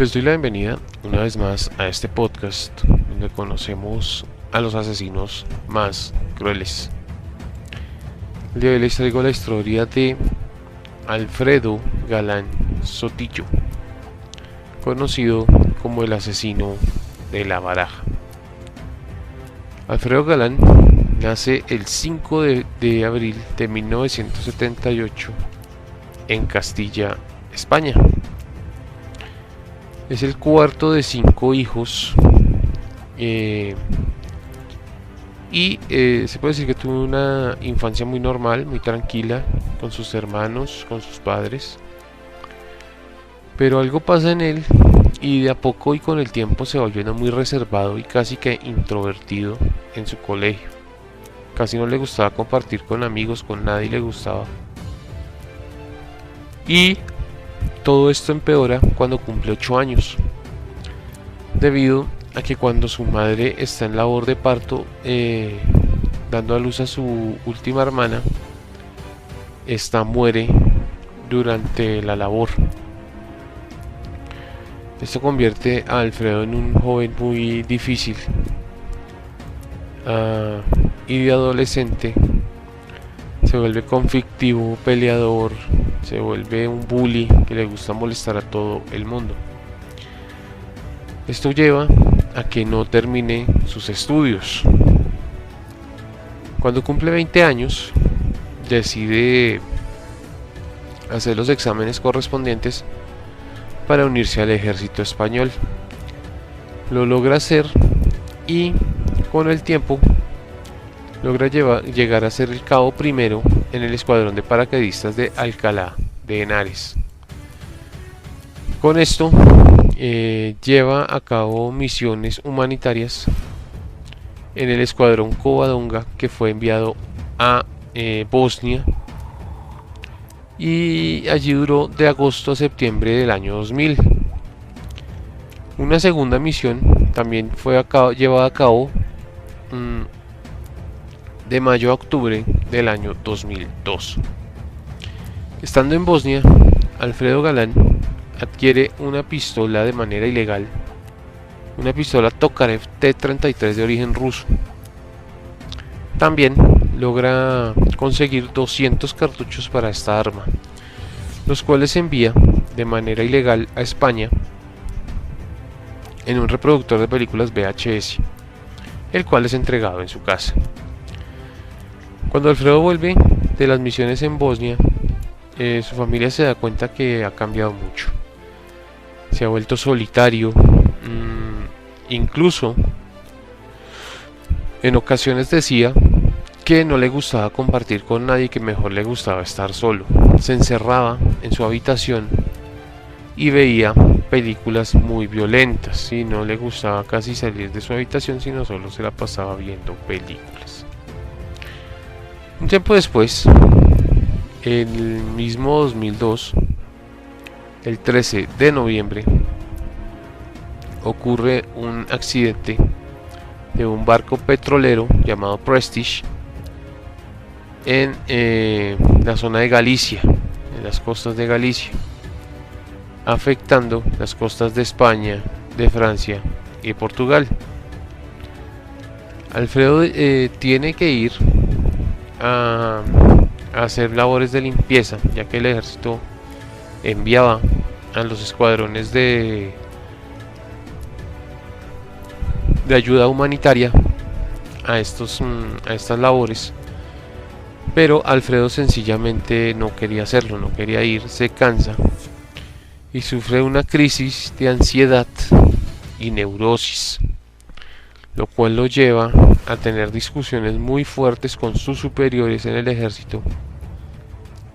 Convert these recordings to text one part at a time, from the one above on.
Les doy la bienvenida una vez más a este podcast donde conocemos a los asesinos más crueles. El día de hoy les traigo la historia de Alfredo Galán Sotillo, conocido como el asesino de la Baraja. Alfredo Galán nace el 5 de abril de 1978 en Castilla, España. Es el cuarto de 5 hijos y se puede decir que tuvo una infancia muy normal, muy tranquila con sus hermanos, con sus padres. Pero algo pasa en él y de a poco y con el tiempo se volvió muy reservado y casi que introvertido en su colegio. Casi no le gustaba compartir con amigos, con nadie le gustaba. Y todo esto empeora cuando cumple 8 años, debido a que cuando su madre está en labor de parto, dando a luz a su última hermana, esta muere durante la labor. Esto convierte a Alfredo en un joven muy difícil, y de adolescente se vuelve conflictivo, peleador, se vuelve un bully que le gusta molestar a todo el mundo. Esto lleva a que no termine sus estudios. Cuando cumple 20 años, decide hacer los exámenes correspondientes para unirse al ejército español. Lo logra hacer y con el tiempo logra llegar a ser el cabo primero en el escuadrón de paracaidistas de Alcalá de Henares. Con esto lleva a cabo misiones humanitarias en el escuadrón Covadonga, que fue enviado a Bosnia, y allí duró de agosto a septiembre del año 2000. Una segunda misión también fue llevada a cabo de mayo a octubre del año 2002. Estando en Bosnia, Alfredo Galán adquiere una pistola de manera ilegal, una pistola Tokarev T-33 de origen ruso. También logra conseguir 200 cartuchos para esta arma, los cuales envía de manera ilegal a España en un reproductor de películas VHS, el cual es entregado en su casa. Cuando Alfredo vuelve de las misiones en Bosnia, su familia se da cuenta que ha cambiado mucho. Se ha vuelto solitario, incluso en ocasiones decía que no le gustaba compartir con nadie, que mejor le gustaba estar solo. Se encerraba en su habitación y veía películas muy violentas, y no le gustaba casi salir de su habitación, sino solo se la pasaba viendo películas. Un tiempo después, el mismo 2002, el 13 de noviembre, ocurre un accidente de un barco petrolero llamado Prestige en la zona de Galicia, en las costas de Galicia, afectando las costas de España, de Francia y de Portugal. Alfredo tiene que ir a hacer labores de limpieza, ya que el ejército enviaba a los escuadrones de ayuda humanitaria a estas labores, pero Alfredo sencillamente no quería hacerlo, no quería ir, se cansa y sufre una crisis de ansiedad y neurosis, lo cual lo lleva a tener discusiones muy fuertes con sus superiores en el ejército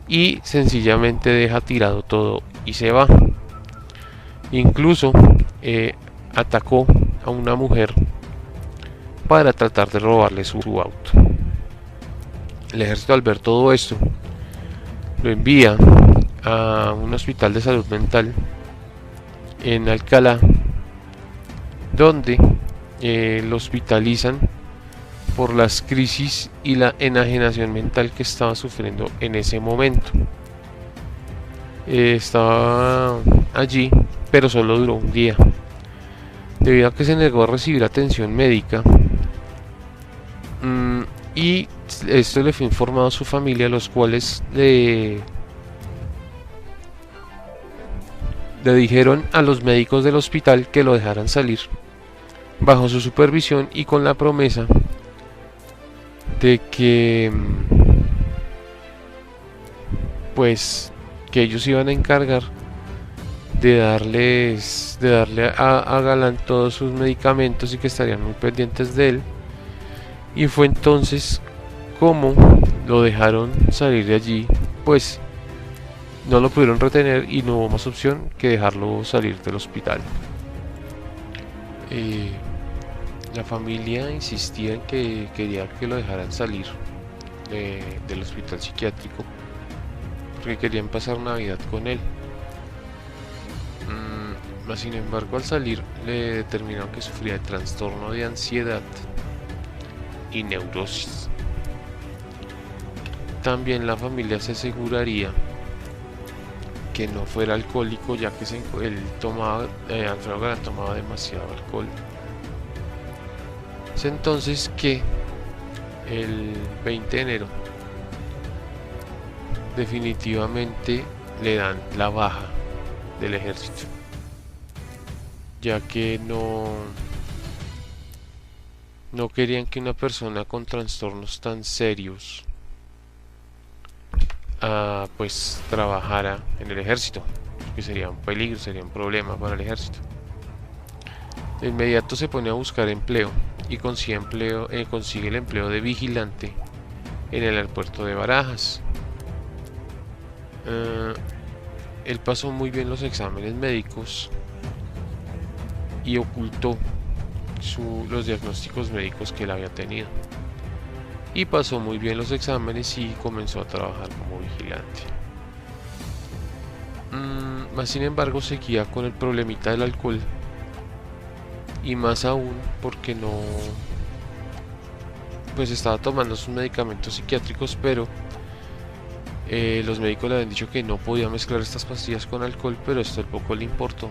y sencillamente deja tirado todo y se va. Incluso atacó a una mujer para tratar de robarle su auto. El ejército, al ver todo esto, lo envía a un hospital de salud mental en Alcalá, donde lo hospitalizan por las crisis y la enajenación mental que estaba sufriendo en ese momento. Estaba allí, pero solo duró un día. Debido a que se negó a recibir atención médica, y esto le fue informado a su familia, los cuales le dijeron a los médicos del hospital que lo dejaran salir bajo su supervisión y con la promesa de que pues que ellos iban a encargar de darle a Galán todos sus medicamentos y que estarían muy pendientes de él. Y fue entonces como lo dejaron salir de allí, pues no lo pudieron retener y no hubo más opción que dejarlo salir del hospital. La familia insistía en que quería que lo dejaran salir del hospital psiquiátrico porque querían pasar Navidad con él. Sin embargo, al salir le determinaron que sufría de trastorno de ansiedad y neurosis. También la familia se aseguraría que no fuera alcohólico, ya que Alfredo Galán tomaba demasiado alcohol. Es entonces que el 20 de enero definitivamente le dan la baja del ejército, ya que no querían que una persona con trastornos tan serios pues trabajara en el ejército, que sería un peligro, sería un problema para el ejército. De inmediato se pone a buscar empleo y consigue el empleo de vigilante en el aeropuerto de Barajas. Él pasó muy bien los exámenes médicos y ocultó los diagnósticos médicos que él había tenido, y pasó muy bien los exámenes y comenzó a trabajar como vigilante. Sin embargo, seguía con el problemita del alcohol, y más aún porque pues estaba tomando sus medicamentos psiquiátricos, pero los médicos le habían dicho que no podía mezclar estas pastillas con alcohol, pero esto poco le importó,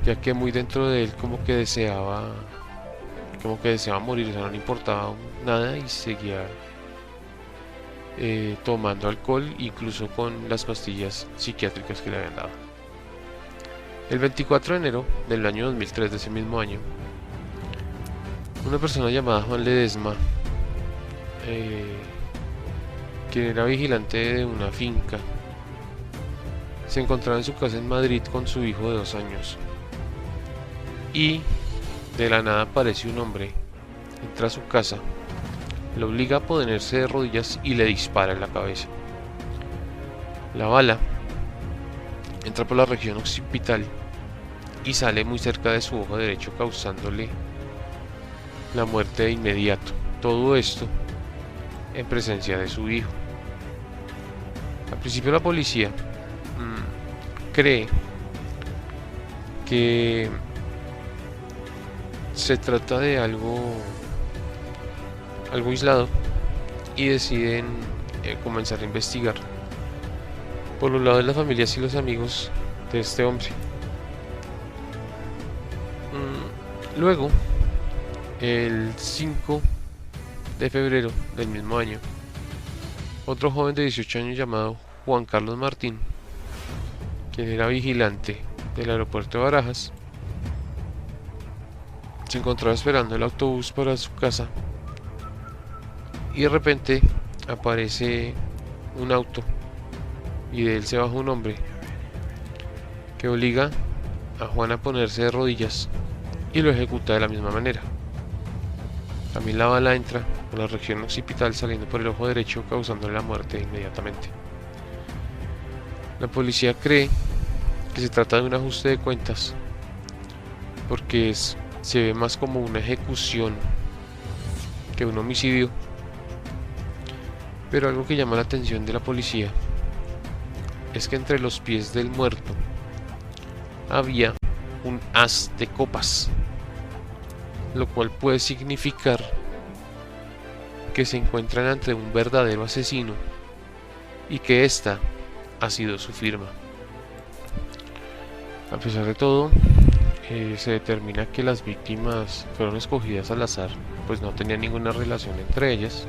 ya que muy dentro de él como que deseaba morir, o sea, no le importaba nada y seguía tomando alcohol, incluso con las pastillas psiquiátricas que le habían dado. El 24 de enero del año 2003, de ese mismo año, una persona llamada Juan Ledesma, quien era vigilante de una finca, se encontraba en su casa en Madrid con su hijo de 2 años, y de la nada aparece un hombre, entra a su casa, lo obliga a ponerse de rodillas y le dispara en la cabeza. La bala entra por la región occipital y sale muy cerca de su ojo derecho, causándole la muerte de inmediato. Todo esto en presencia de su hijo. Al principio la policía cree que se trata de algo aislado y deciden comenzar a investigar por los lados de las familias y los amigos de este hombre. Luego, el 5 de febrero del mismo año, otro joven de 18 años llamado Juan Carlos Martín, quien era vigilante del aeropuerto de Barajas, se encontraba esperando el autobús para su casa y de repente aparece un auto y de él se baja un hombre que obliga a Juan a ponerse de rodillas y lo ejecuta de la misma manera. También la bala entra por la región occipital, saliendo por el ojo derecho, causándole la muerte inmediatamente. La policía cree que se trata de un ajuste de cuentas, porque se ve más como una ejecución que un homicidio. Pero algo que llama la atención de la policía es que entre los pies del muerto había un as de copas, lo cual puede significar que se encuentran ante un verdadero asesino y que esta ha sido su firma. A pesar de todo, se determina que las víctimas fueron escogidas al azar, pues no tenían ninguna relación entre ellas.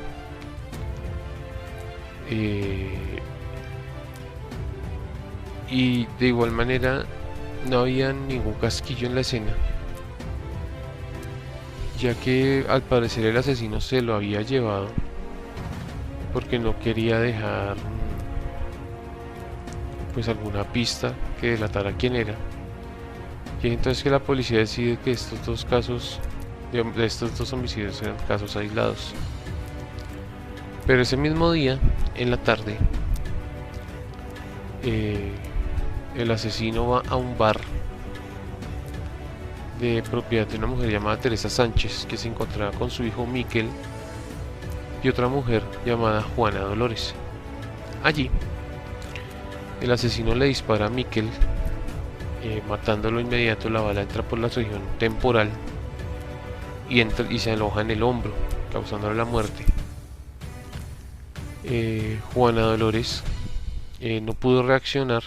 Y de igual manera no había ningún casquillo en la escena, ya que al parecer el asesino se lo había llevado porque no quería dejar pues alguna pista que delatara quién era. Y entonces que la policía decide que estos dos casos de estos dos homicidios eran casos aislados. Pero ese mismo día, en la tarde, el asesino va a un bar de propiedad de una mujer llamada Teresa Sánchez, que se encontraba con su hijo Miquel y otra mujer llamada Juana Dolores. Allí, el asesino le dispara a Miquel, matándolo inmediato. La bala entra por la región temporal y se aloja en el hombro, causándole la muerte. Juana Dolores no pudo reaccionar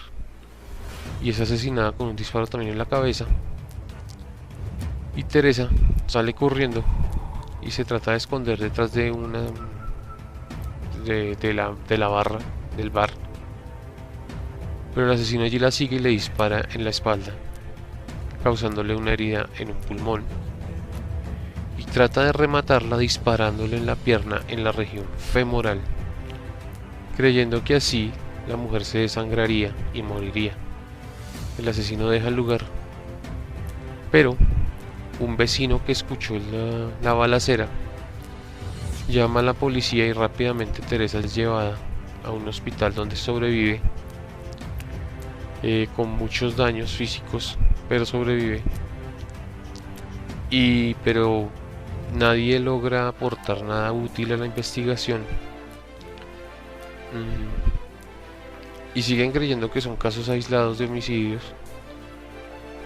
y es asesinada con un disparo también en la cabeza. Y Teresa sale corriendo y se trata de esconder detrás de una de la barra del bar, pero el asesino allí la sigue y le dispara en la espalda, causándole una herida en un pulmón, y trata de rematarla disparándole en la pierna en la región femoral, creyendo que así la mujer se desangraría y moriría. El asesino deja el lugar, pero un vecino que escuchó la balacera llama a la policía y rápidamente Teresa es llevada a un hospital donde sobrevive, con muchos daños físicos, pero sobrevive. Pero nadie logra aportar nada útil a la investigación. Y siguen creyendo que son casos aislados de homicidios,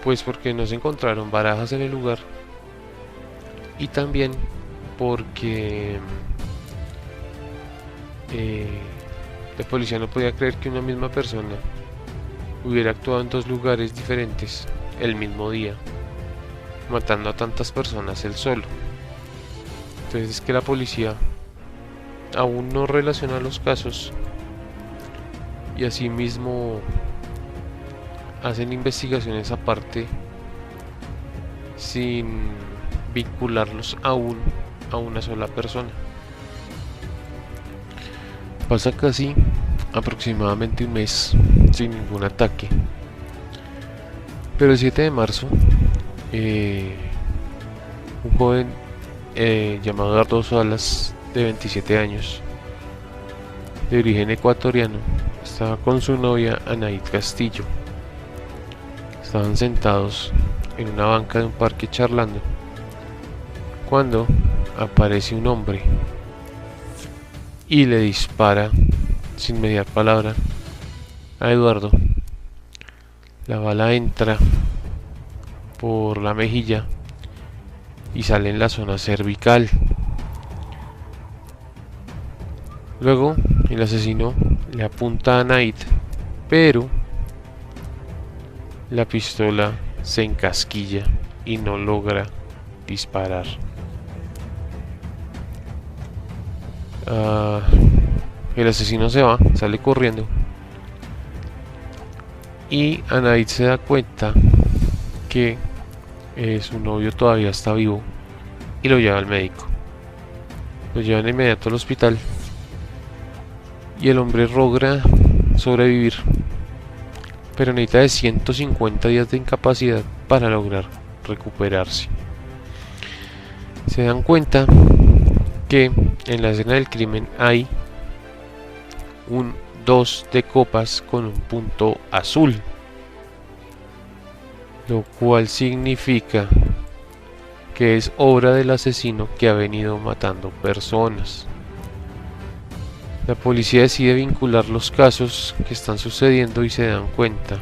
pues porque no se encontraron barajas en el lugar, y también porque la policía no podía creer que una misma persona hubiera actuado en dos lugares diferentes el mismo día, matando a tantas personas él solo. Entonces es que la policía aún no relaciona los casos, y asimismo hacen investigaciones aparte sin vincularlos aún a una sola persona. Pasa casi aproximadamente un mes sin ningún ataque, pero el 7 de marzo un joven llamado Eduardo Salas, de 27 años, de origen ecuatoriano, estaba con su novia Anaid Castillo. Estaban sentados en una banca de un parque charlando, cuando aparece un hombre y le dispara sin mediar palabra a Eduardo. La bala entra por la mejilla y sale en la zona cervical. Luego el asesino le apunta a Naid, pero la pistola se encasquilla y no logra disparar. El asesino se va, sale corriendo, y Anaid se da cuenta que su novio todavía está vivo y lo lleva al médico. Lo llevan de inmediato al hospital y el hombre logra sobrevivir, pero necesita de 150 días de incapacidad para lograr recuperarse. Se dan cuenta que en la escena del crimen hay un 2 de copas con un punto azul, lo cual significa que es obra del asesino que ha venido matando personas. La policía decide vincular los casos que están sucediendo y se dan cuenta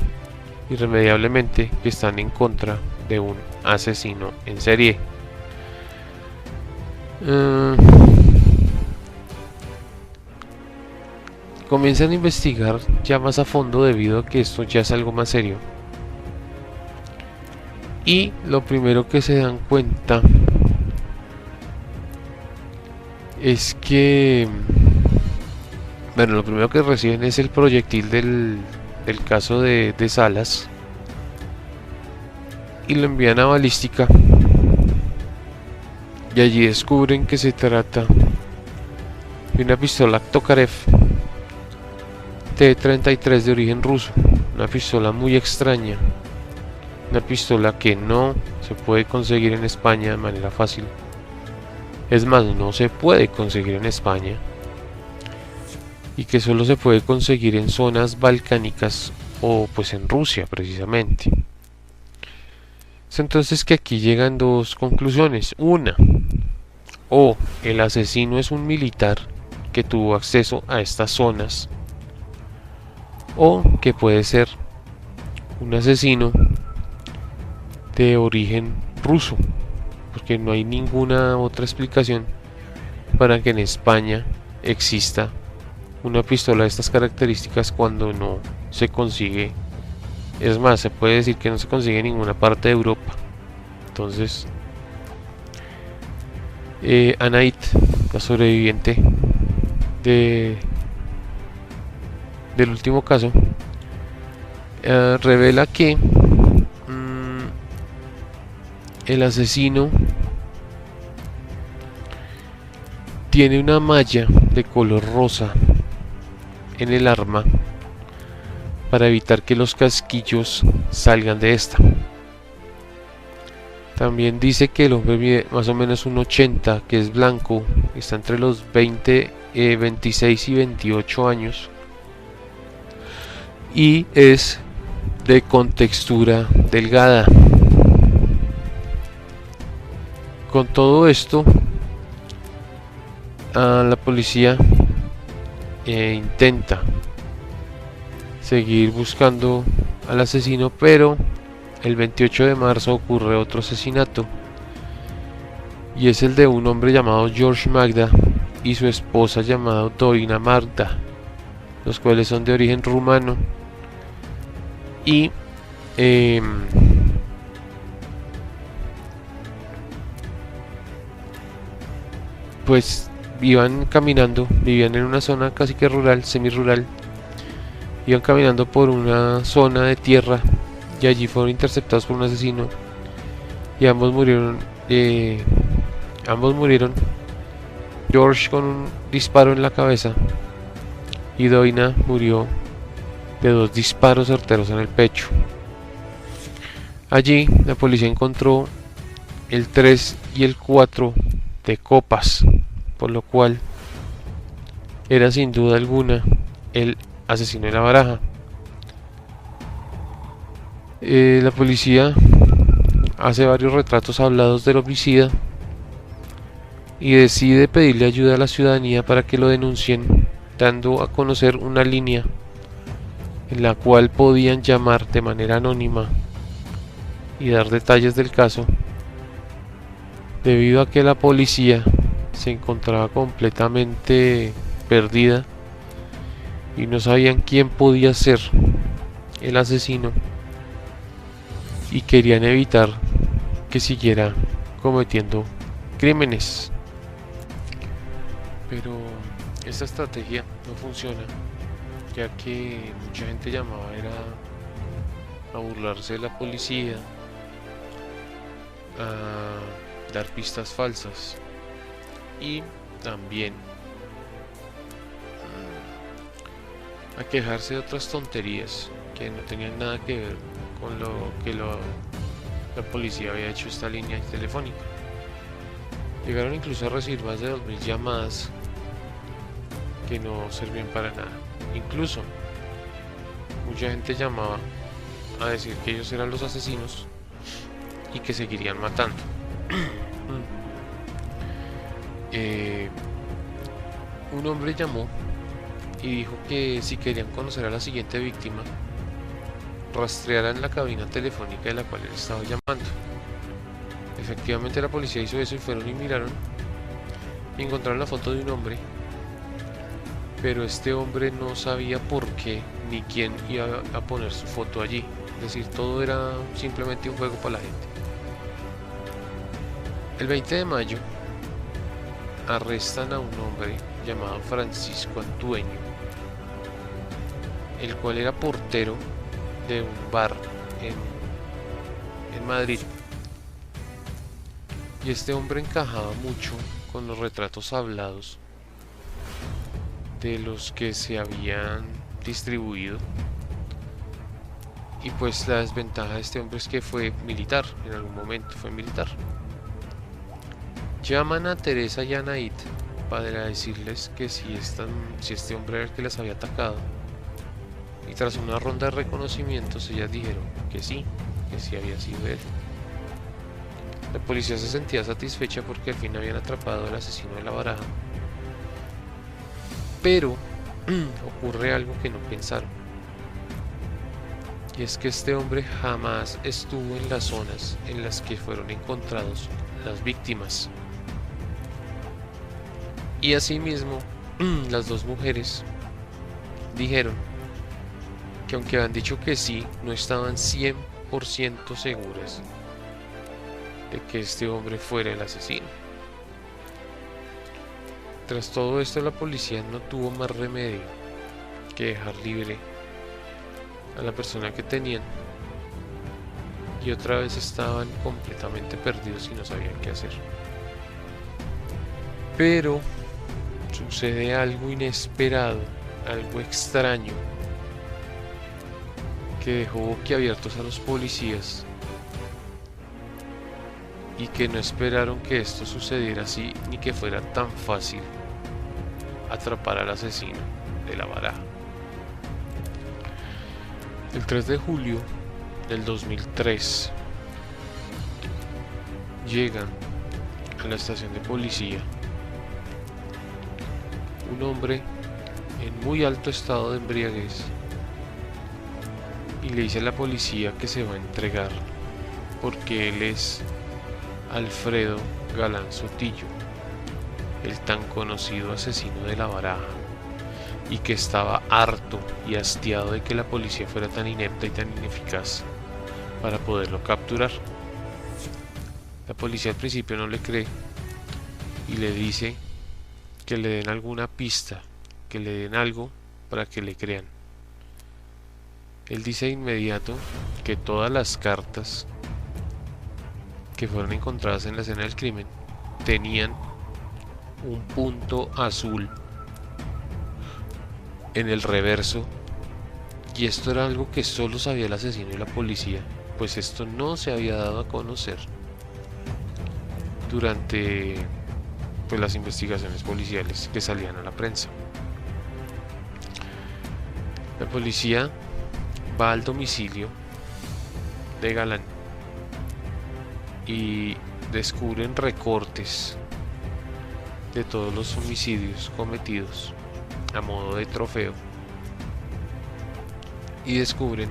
irremediablemente que están en contra de un asesino en serie. Comienzan a investigar ya más a fondo, debido a que esto ya es algo más serio. Y lo primero que se dan cuenta es que, bueno, lo primero que reciben es el proyectil del caso de Salas y lo envían a balística, y allí descubren que se trata de una pistola Tokarev T-33 de origen ruso, una pistola muy extraña, una pistola que no se puede conseguir en España de manera fácil. Es más, no se puede conseguir en España, y que solo se puede conseguir en zonas balcánicas o pues en Rusia precisamente. Es entonces que aquí llegan dos conclusiones. Una, o el asesino es un militar que tuvo acceso a estas zonas, o que puede ser un asesino de origen ruso, porque no hay ninguna otra explicación para que en España exista una pistola de estas características cuando no se consigue. Es más, se puede decir que no se consigue en ninguna parte de Europa. Entonces, Anait, la sobreviviente del último caso, revela que el asesino tiene una malla de color rosa en el arma para evitar que los casquillos salgan de esta. También dice que el hombre mide más o menos un 80, que es blanco, está entre los 26 y 28 años y es de contextura delgada. Con todo esto, la policía intenta seguir buscando al asesino, pero el 28 de marzo ocurre otro asesinato, y es el de un hombre llamado George Magda y su esposa llamada Doina Magda, los cuales son de origen rumano, y pues iban caminando, vivían en una zona casi que rural, semi-rural, iban caminando por una zona de tierra y allí fueron interceptados por un asesino y ambos murieron. George con un disparo en la cabeza y Doina murió de 2 disparos certeros en el pecho. Allí la policía encontró el 3 y el 4 de copas, por lo cual era sin duda alguna el asesino de la baraja. La policía hace varios retratos hablados del homicida y decide pedirle ayuda a la ciudadanía para que lo denuncien, dando a conocer una línea en la cual podían llamar de manera anónima y dar detalles del caso, debido a que la policía se encontraba completamente perdida y no sabían quién podía ser el asesino y querían evitar que siguiera cometiendo crímenes. Pero esta estrategia no funciona, ya que mucha gente llamaba a burlarse de la policía, a dar pistas falsas y también a quejarse de otras tonterías que no tenían nada que ver con lo que la policía había hecho esta línea telefónica. Llegaron incluso a recibir más de 2000 llamadas que no servían para nada. Incluso mucha gente llamaba a decir que ellos eran los asesinos y que seguirían matando. Un hombre llamó y dijo que si querían conocer a la siguiente víctima, rastrearan la cabina telefónica de la cual él estaba llamando. Efectivamente la policía hizo eso y fueron y miraron y encontraron la foto de un hombre, pero este hombre no sabía por qué ni quién iba a poner su foto allí. Es decir, todo era simplemente un juego para la gente. El 20 de mayo arrestan a un hombre llamado Francisco Antueño, el cual era portero de un bar en Madrid. Y este hombre encajaba mucho con los retratos hablados de los que se habían distribuido. Y pues la desventaja de este hombre es que fue militar, en algún momento fue militar. Llaman a Teresa y a Anaid para decirles que si este hombre era el que las había atacado. Y tras una ronda de reconocimientos ellas dijeron que sí había sido él. La policía se sentía satisfecha porque al fin habían atrapado al asesino de la baraja. Pero ocurre algo que no pensaron. Y es que este hombre jamás estuvo en las zonas en las que fueron encontrados las víctimas. Y asimismo, las dos mujeres dijeron que aunque habían dicho que sí, no estaban 100% seguras de que este hombre fuera el asesino. Tras todo esto, la policía no tuvo más remedio que dejar libre a la persona que tenían, y otra vez estaban completamente perdidos y no sabían qué hacer. Pero sucede algo inesperado, algo extraño, que dejó boquiabiertos a los policías y que no esperaron que esto sucediera así ni que fuera tan fácil atrapar al asesino de la baraja. El 3 de julio del 2003 llegan a la estación de policía un hombre en muy alto estado de embriaguez y le dice a la policía que se va a entregar porque él es Alfredo Galán Sotillo, el tan conocido asesino de la baraja, y que estaba harto y hastiado de que la policía fuera tan inepta y tan ineficaz para poderlo capturar. La policía al principio no le cree y le dice que le den alguna pista, que le den algo para que le crean. Él dice de inmediato que todas las cartas que fueron encontradas en la escena del crimen tenían un punto azul en el reverso, y esto era algo que solo sabía el asesino y la policía, pues esto no se había dado a conocer durante las investigaciones policiales que salían a la prensa. La policía va al domicilio de Galán y descubren recortes de todos los homicidios cometidos a modo de trofeo, y descubren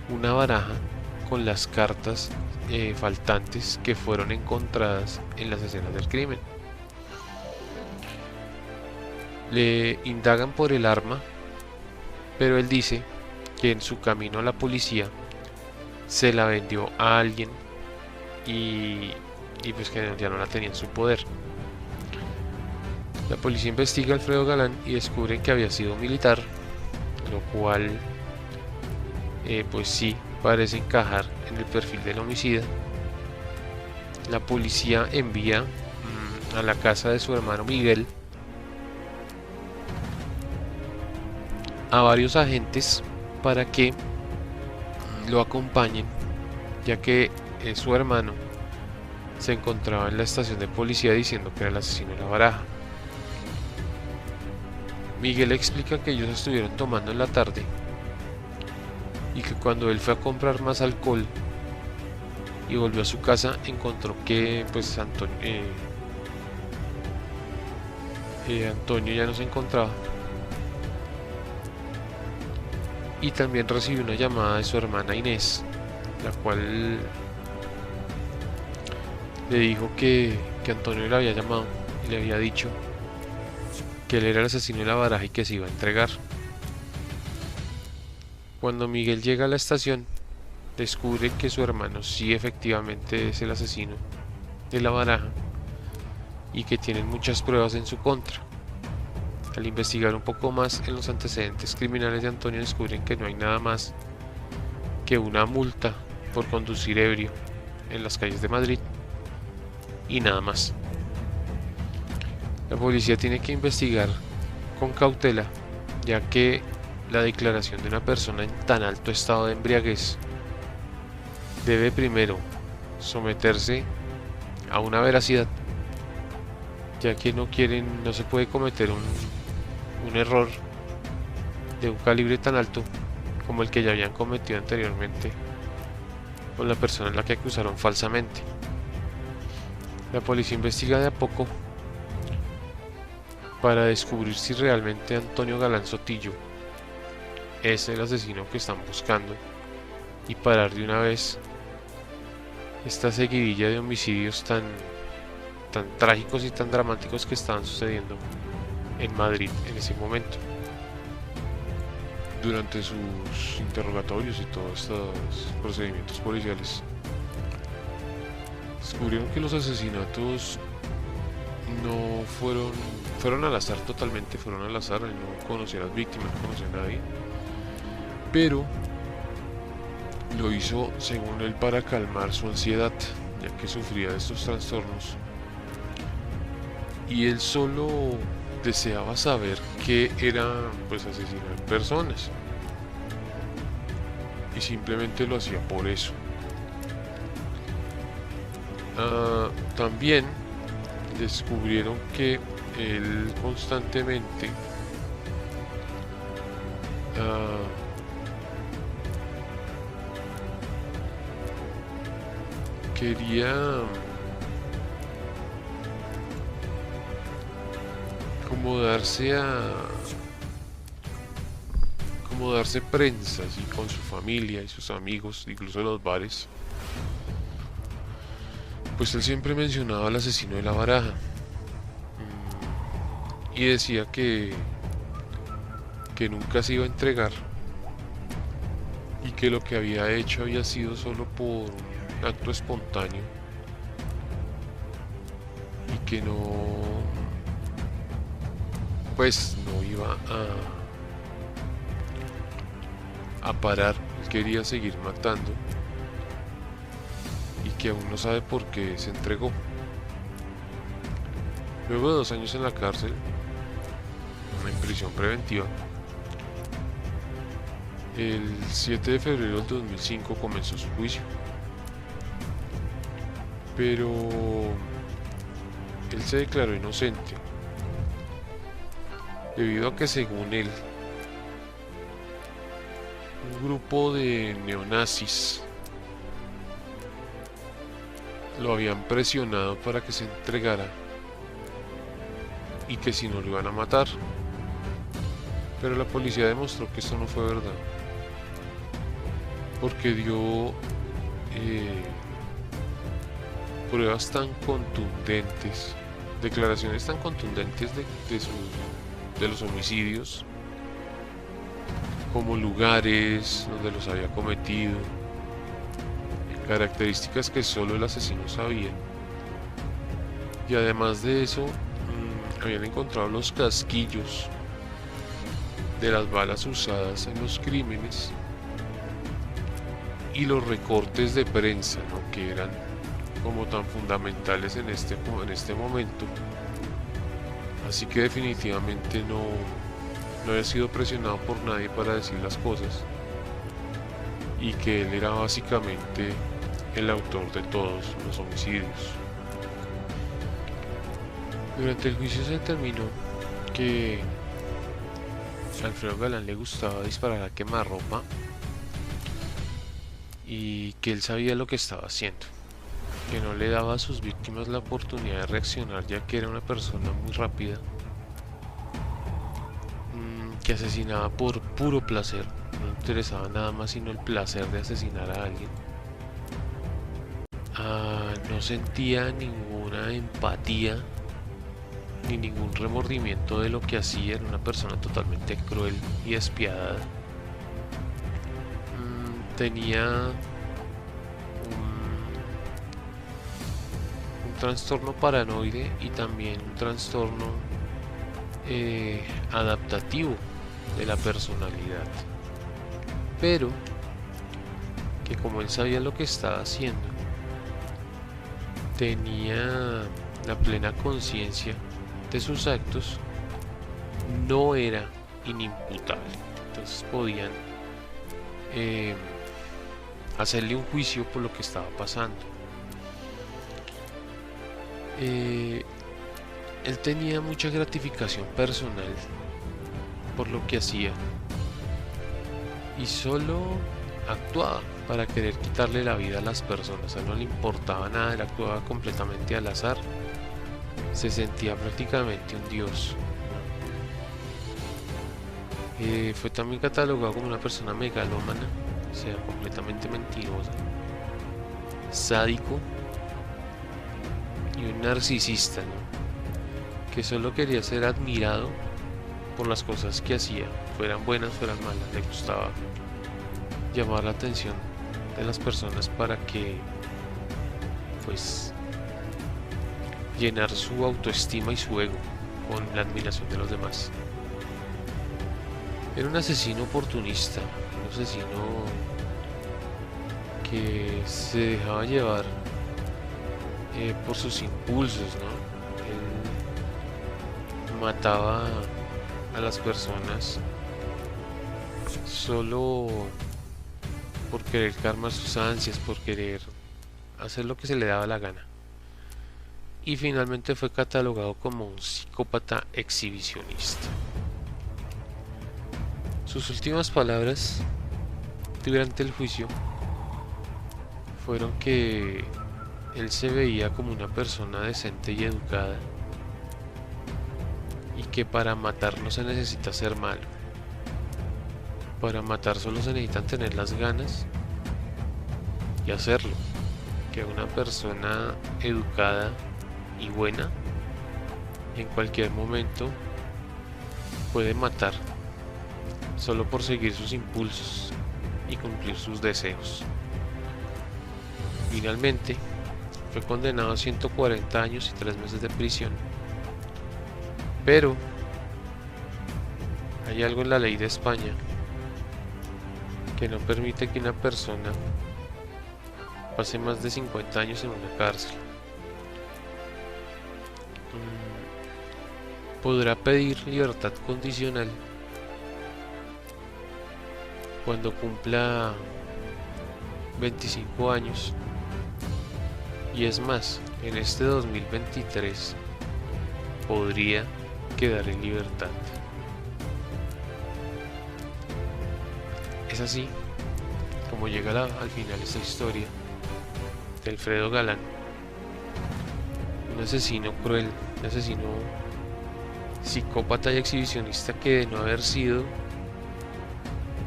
una baraja con las cartas faltantes que fueron encontradas en las escenas del crimen. Le indagan por el arma, pero él dice que en su camino a la policía se la vendió a alguien y pues que ya no la tenía en su poder. La policía investiga a Alfredo Galán y descubren que había sido militar, lo cual pues sí parece encajar en el perfil del homicida. La policía envía a la casa de su hermano Miguel a varios agentes para que lo acompañen, ya que su hermano se encontraba en la estación de policía diciendo que era el asesino de la baraja. Miguel explica que ellos estuvieron tomando en la tarde y que cuando él fue a comprar más alcohol y volvió a su casa encontró que pues Antonio ya no se encontraba, y también recibió una llamada de su hermana Inés, la cual le dijo que Antonio le había llamado y le había dicho que él era el asesino de la baraja y que se iba a entregar. Cuando Miguel llega a la estación, descubre que su hermano sí efectivamente es el asesino de la baraja y que tienen muchas pruebas en su contra. Al investigar un poco más en los antecedentes criminales de Antonio, descubren que no hay nada más que una multa por conducir ebrio en las calles de Madrid y nada más. La policía tiene que investigar con cautela, ya que la declaración de una persona en tan alto estado de embriaguez debe primero someterse a una veracidad, ya que no se puede cometer un error de un calibre tan alto como el que ya habían cometido anteriormente con la persona en la que acusaron falsamente. La policía investiga de a poco para descubrir si realmente Antonio Galán Sotillo es el asesino que están buscando y parar de una vez esta seguidilla de homicidios tan trágicos y tan dramáticos que estaban sucediendo en Madrid en ese momento. Durante sus interrogatorios y todos estos procedimientos policiales, descubrieron que los asesinatos no fueron al azar, totalmente fueron al azar. No conocía a las víctimas, no conocía a nadie, pero lo hizo según él para calmar su ansiedad, ya que sufría de estos trastornos, y él solo deseaba saber qué era, pues, asesinar personas, y simplemente lo hacía por eso. También descubrieron que él constantemente quería como darse prensas, y con su familia y sus amigos, incluso en los bares, pues él siempre mencionaba al asesino de la baraja, y decía que nunca se iba a entregar, y que lo que había hecho había sido solo por un acto espontáneo, y que pues no iba a parar. Él quería seguir matando, y que aún no sabe por qué se entregó. Luego de 2 años en la cárcel, en prisión preventiva, el 7 de febrero del 2005 comenzó su juicio, pero él se declaró inocente debido a que, según él, un grupo de neonazis lo habían presionado para que se entregara, y que si no lo iban a matar. Pero la policía demostró que esto no fue verdad, porque dio pruebas tan contundentes, declaraciones tan contundentes de los homicidios, como lugares donde los había cometido, características que solo el asesino sabía. Y además de eso, habían encontrado los casquillos de las balas usadas en los crímenes y los recortes de prensa, ¿no?, que eran como tan fundamentales en este momento. Así que definitivamente no había sido presionado por nadie para decir las cosas, y que él era básicamente el autor de todos los homicidios. Durante el juicio se determinó que a Alfredo Galán le gustaba disparar a quemarropa, y que él sabía lo que estaba haciendo, que no le daba a sus víctimas la oportunidad de reaccionar, ya que era una persona muy rápida, que asesinaba por puro placer. No le interesaba nada más sino el placer de asesinar a alguien. No sentía ninguna empatía ni ningún remordimiento de lo que hacía. Era una persona totalmente cruel y despiadada. Tenía trastorno paranoide y también un trastorno adaptativo de la personalidad, pero que como él sabía lo que estaba haciendo, tenía la plena conciencia de sus actos, no era inimputable. Entonces podían hacerle un juicio por lo que estaba pasando. Él tenía mucha gratificación personal por lo que hacía y solo actuaba para querer quitarle la vida a las personas. A él no le importaba nada, él actuaba completamente al azar, se sentía prácticamente un dios. Fue también catalogado como una persona megalómana, o sea, completamente mentirosa, sádico y un narcisista, ¿no? Que solo quería ser admirado por las cosas que hacía, fueran buenas, fueran malas. Le gustaba llamar la atención de las personas para que, pues, llenar su autoestima y su ego con la admiración de los demás. Era un asesino oportunista, un asesino que se dejaba llevar por sus impulsos, ¿no? Mataba a las personas solo por querer calmar sus ansias, por querer hacer lo que se le daba la gana. Y finalmente fue catalogado como un psicópata exhibicionista. Sus últimas palabras durante el juicio fueron que él se veía como una persona decente y educada, y que para matar no se necesita ser malo. Para matar solo se necesitan tener las ganas y hacerlo. Que una persona educada y buena en cualquier momento puede matar solo por seguir sus impulsos y cumplir sus deseos. Finalmente fue condenado a 140 años y 3 meses de prisión. Pero hay algo en la ley de España que no permite que una persona pase más de 50 años en una cárcel. Podrá pedir libertad condicional cuando cumpla 25 años. Y es más, en este 2023 podría quedar en libertad. Es así como llega al final esta historia de Alfredo Galán, un asesino cruel, un asesino psicópata y exhibicionista que, de no haber sido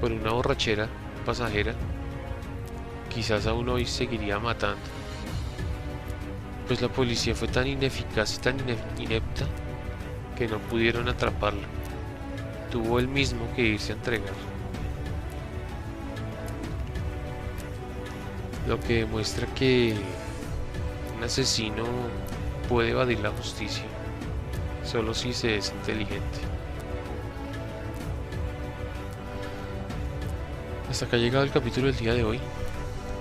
por una borrachera pasajera, quizás aún hoy seguiría matando, pues la policía fue tan ineficaz y tan inepta que no pudieron atraparlo. Tuvo él mismo que irse a entregar. Lo que demuestra que un asesino puede evadir la justicia solo si se es inteligente. Hasta acá ha llegado el capítulo del día de hoy.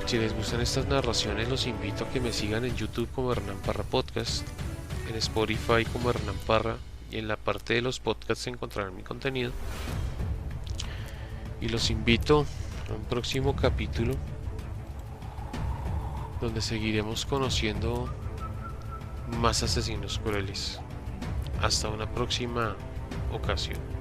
Si les gustan estas narraciones, los invito a que me sigan en YouTube como Hernán Parra Podcast, en Spotify como Hernán Parra, y en la parte de los podcasts encontrarán mi contenido. Y los invito a un próximo capítulo donde seguiremos conociendo más asesinos crueles. Hasta una próxima ocasión.